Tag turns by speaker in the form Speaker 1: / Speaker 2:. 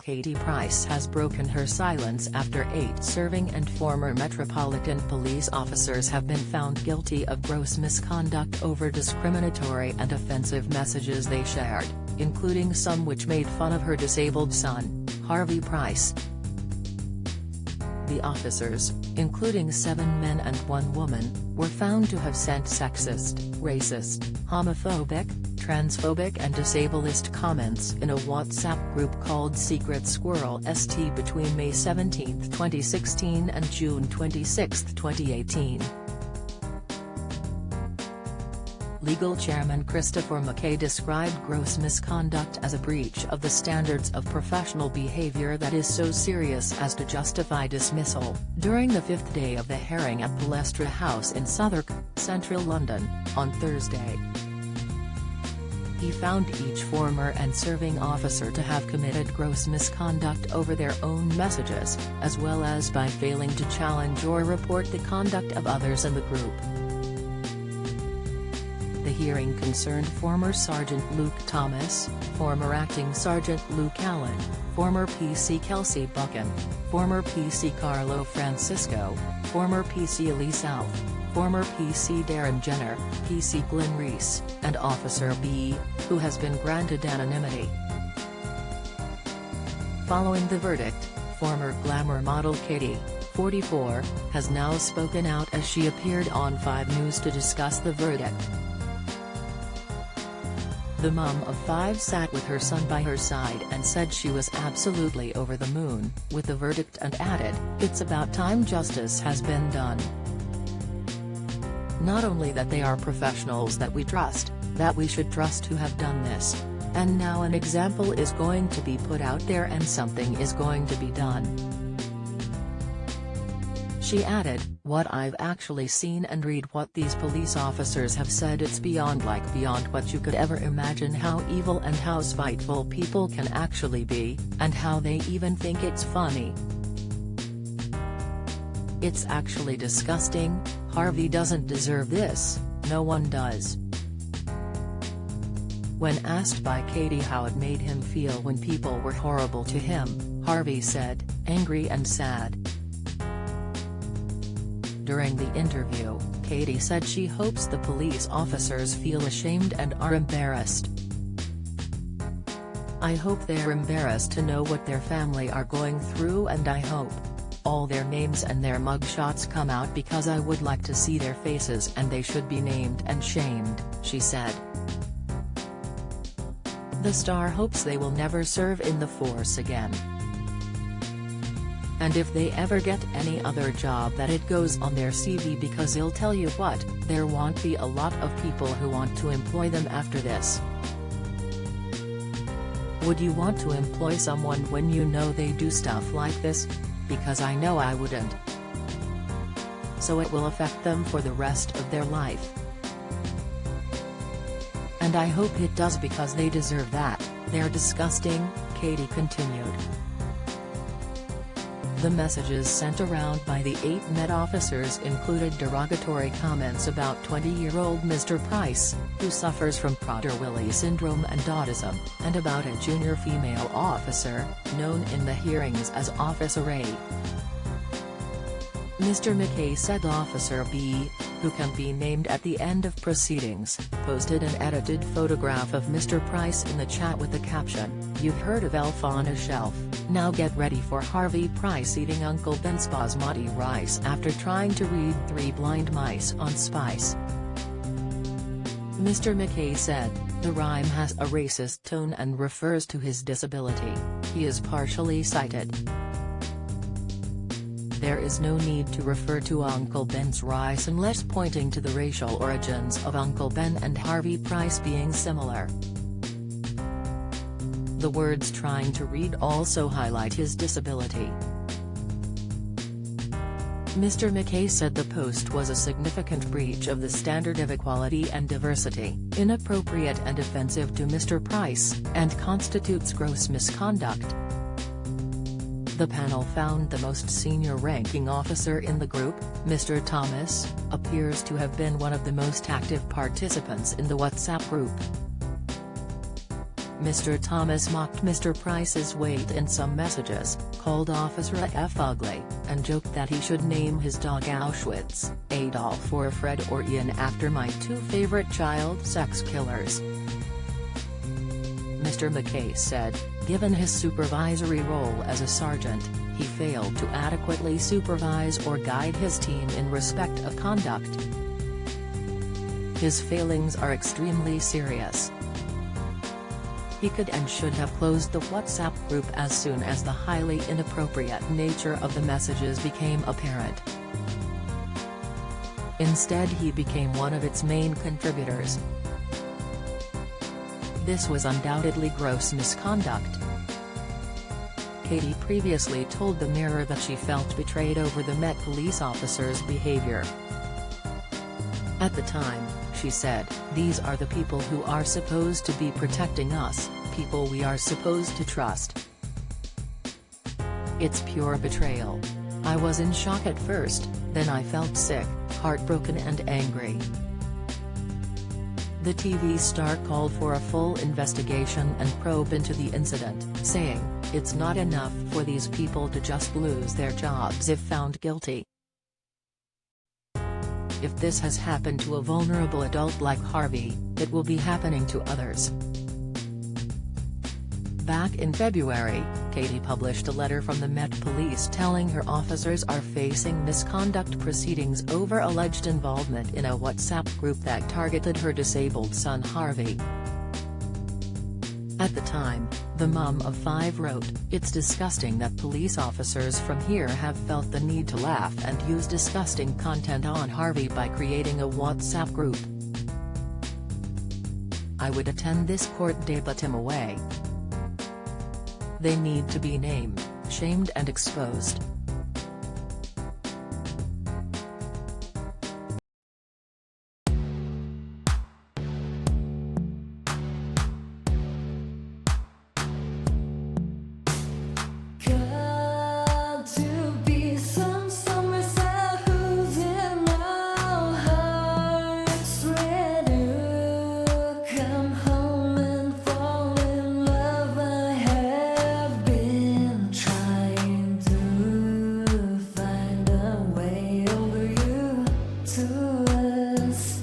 Speaker 1: Katie Price has broken her silence after 8 serving and former Metropolitan Police officers have been found guilty of gross misconduct over discriminatory and offensive messages they shared, including some which made fun of her disabled son, Harvey Price. The officers, including 7 men and 1 woman, were found to have sent sexist, racist, homophobic, transphobic and disableist comments in a WhatsApp group called Secret Squirrel ST between May 17, 2016 and June 26, 2018. Legal chairman Christopher Mocke described gross misconduct as a breach of the standards of professional behavior that is so serious as to justify dismissal, during the 5th day of the hearing at Balestra House in Southwark, central London, on Thursday. He found each former and serving officer to have committed gross misconduct over their own messages, as well as by failing to challenge or report the conduct of others in the group. The hearing concerned former Sergeant Luke Thomas, former Acting Sergeant Luke Allen, former PC Kelsey Buchan, former PC Carlo Francisco, former PC Elise Alf, former PC Darren Jenner, PC Glenn Reese, and Officer B, who has been granted anonymity. Following the verdict, former glamour model Katie, 44, has now spoken out as she appeared on 5 News to discuss the verdict. The mum of 5 sat with her son by her side and said she was absolutely over the moon with the verdict and added, "It's about time justice has been done. Not only that they are professionals that we trust, that we should trust who have done this. And now an example is going to be put out there and something is going to be done." She added, "What I've actually seen and read what these police officers have said, it's beyond what you could ever imagine, how evil and how spiteful people can actually be, and how they even think it's funny. It's actually disgusting. Harvey doesn't deserve this, no one does." When asked by Katie how it made him feel when people were horrible to him, Harvey said, "Angry and sad." During the interview, Katie said she hopes the police officers feel ashamed and are embarrassed. "I hope they're embarrassed to know what their family are going through, and I hope all their names and their mugshots come out, because I would like to see their faces and they should be named and shamed," she said. The star hopes they will never serve in the force again. "And if they ever get any other job, that it goes on their CV, because I'll tell you what, there won't be a lot of people who want to employ them after this. Would you want to employ someone when you know they do stuff like this? Because I know I wouldn't. So it will affect them for the rest of their life. And I hope it does, because they deserve that. They're disgusting," Katie continued. The messages sent around by the 8 Met officers included derogatory comments about 20-year-old Mr. Price, who suffers from Prader-Willi syndrome and autism, and about a junior female officer, known in the hearings as Officer A. Mr. Mocke said Officer B, who can be named at the end of proceedings, posted an edited photograph of Mr. Price in the chat with the caption, "You've heard of elf on a shelf, now get ready for Harvey Price eating Uncle Ben's basmati rice after trying to read 3 blind mice on Spice." Mr. Mocke said, "The rhyme has a racist tone and refers to his disability. He is partially sighted. There is no need to refer to Uncle Ben's rice unless pointing to the racial origins of Uncle Ben and Harvey Price being similar. The words trying to read also highlight his disability." Mr. Mocke said the post was a significant breach of the standard of equality and diversity, inappropriate and offensive to Mr. Price, and constitutes gross misconduct. The panel found the most senior-ranking officer in the group, Mr. Thomas, appears to have been one of the most active participants in the WhatsApp group. Mr. Thomas mocked Mr. Price's weight in some messages, called Officer F ugly, and joked that he should name his dog Auschwitz, Adolf or Fred or Ian after my two favorite child sex killers. Mr. McKay said, given his supervisory role as a sergeant, he failed to adequately supervise or guide his team in respect of conduct. His failings are extremely serious. He could and should have closed the WhatsApp group as soon as the highly inappropriate nature of the messages became apparent. Instead, he became one of its main contributors. This was undoubtedly gross misconduct. Katie previously told the Mirror that she felt betrayed over the Met police officer's behavior. At the time, she said, "These are the people who are supposed to be protecting us, people we are supposed to trust. It's pure betrayal. I was in shock at first, then I felt sick, heartbroken and angry." The TV star called for a full investigation and probe into the incident, saying, "It's not enough for these people to just lose their jobs if found guilty. If this has happened to a vulnerable adult like Harvey, it will be happening to others." Back in February, Katie published a letter from the Met Police telling her officers are facing misconduct proceedings over alleged involvement in a WhatsApp group that targeted her disabled son Harvey. At the time, the mom of 5 wrote, "It's disgusting that police officers from here have felt the need to laugh and use disgusting content on Harvey by creating a WhatsApp group. I would attend this court day but am away. They need to be named, shamed and exposed."
Speaker 2: Got to be somewhere south who's in our hearts, ready to come home and fall in love. I have been trying to find a way over you to us.